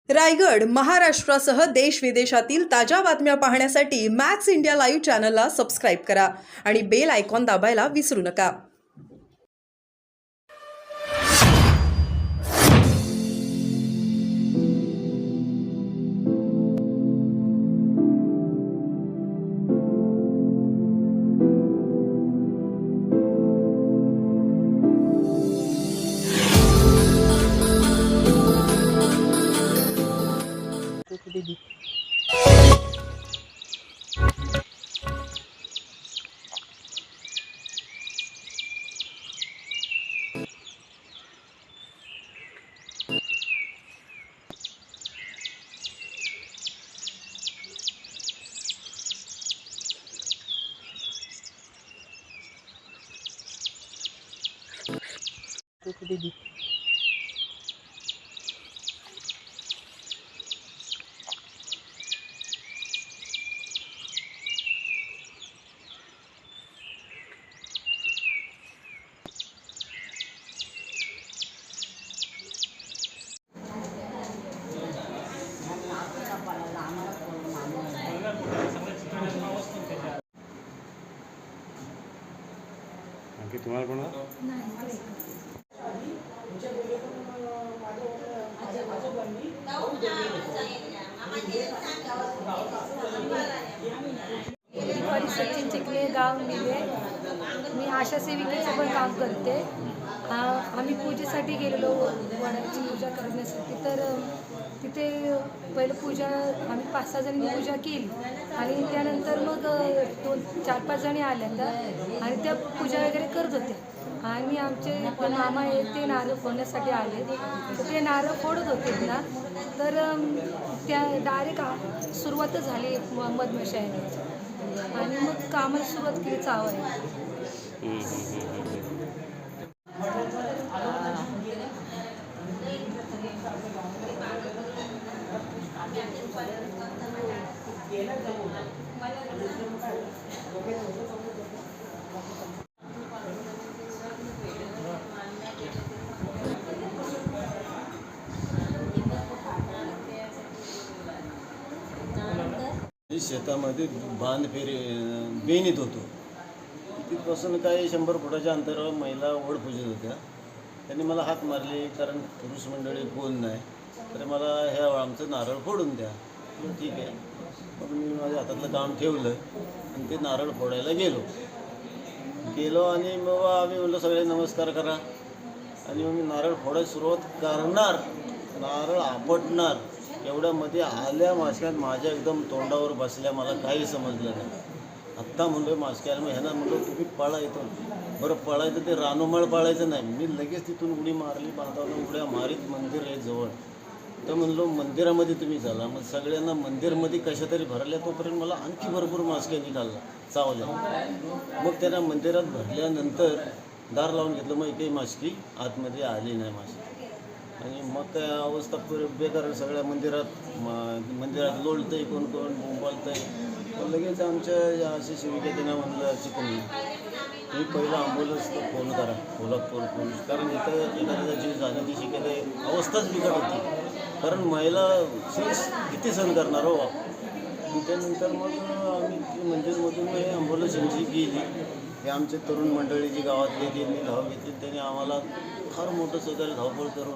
रायगड, महाराष्ट्रासह देश विदेशातील ताज्या बातम्या पाहण्यासाठी मॅक्स इंडिया लाईव्ह चॅनलला सबस्क्राईब करा आणि बेल आयकॉन दाबायला विसरू नका. दीदी दीदी आणखी तुम्हाला कोण सचिन चिखले गाव निवे. मी आशा सेविकेचं पण काम करते. आम्ही पूजेसाठी गेलेलो वडाची पूजा करण्यासाठी. तर तिथे पहिलं पूजा आम्ही 5-6 जणींनी पूजा केली आणि त्यानंतर मग 2-4-5 जणी आल्या तर आणि त्या पूजा वगैरे करत होत्या आणि आमचे मामा आहेत ते नारळ फोडण्यासाठी आले. तर ते नारळ फोडत होते ना, तर त्या डायरेक्ट सुरुवातच झाली मधमाशा येण्याची आणि मग कामाला सुरुवात केली चावायला. शेतामध्ये बांध बेणीत होतो. तिथपासून काही 100 फुटाच्या अंतरावर महिला ओढ पूजत होत्या. त्यांनी मला हाक मारली, कारण पुरुष मंडळी कोण नाही, तर मला आमचं नारळ फोडून द्या. ठीक आहे. मग मी माझ्या हातातलं काम ठेवलं आणि ते नारळ फोडायला गेलो आणि मग आम्ही म्हणलं सगळे नमस्कार करा आणि मग मी नारळ फोडायला सुरुवात करणार, नारळ आपटणार, एवढ्यामध्ये आल्या माश्क्यात माझ्या एकदम तोंडावर बसल्या. मला काही समजलं नाही. आत्ता म्हणलो माश्क्याला, मग ह्यांना म्हणलो तुम्ही पळा येतो. बरं पळायचं ते रानोमाळ पळायचं नाही. मी लगेच तिथून उडी मारली. पाहताना उड्या मारीत मंदिर आहे जवळ. तर म्हणलो मंदिरामध्ये तुम्ही चला. मग सगळ्यांना मंदिरमध्ये कशा तरी भरल्या. तोपर्यंत मला आणखी भरपूर माश्क्या निघाल्या चावल्या. मग त्यांना मंदिरात भरल्यानंतर दार लावून घेतलं. मग काही माश्की आतमध्ये आली नाही माश्की. आणि मग काय अवस्था बेकार. सगळ्या मंदिरात लोळतंय, कोण बोलतंय. पण लगेच आमच्या अशी सेविका त्यांना म्हणलं चिकनी तुम्ही पहिला ॲम्ब्युलन्सला फोन करा, कोल्हापूर पोलीस, कारण इथं एखाद्याचा जीव जाण्याची शक्यता अवस्थाच बिकट होती. कारण महिला किती सहन करणार हो. त्यानंतर मग आम्ही मंदिरमधून ॲम्ब्युलन्स यांची गेली. हे आमचे तरुण मंडळी जी गावातली त्यांनी धाव घेतली. त्यांनी आम्हाला फार मोठं सहकार्य धावपळ करून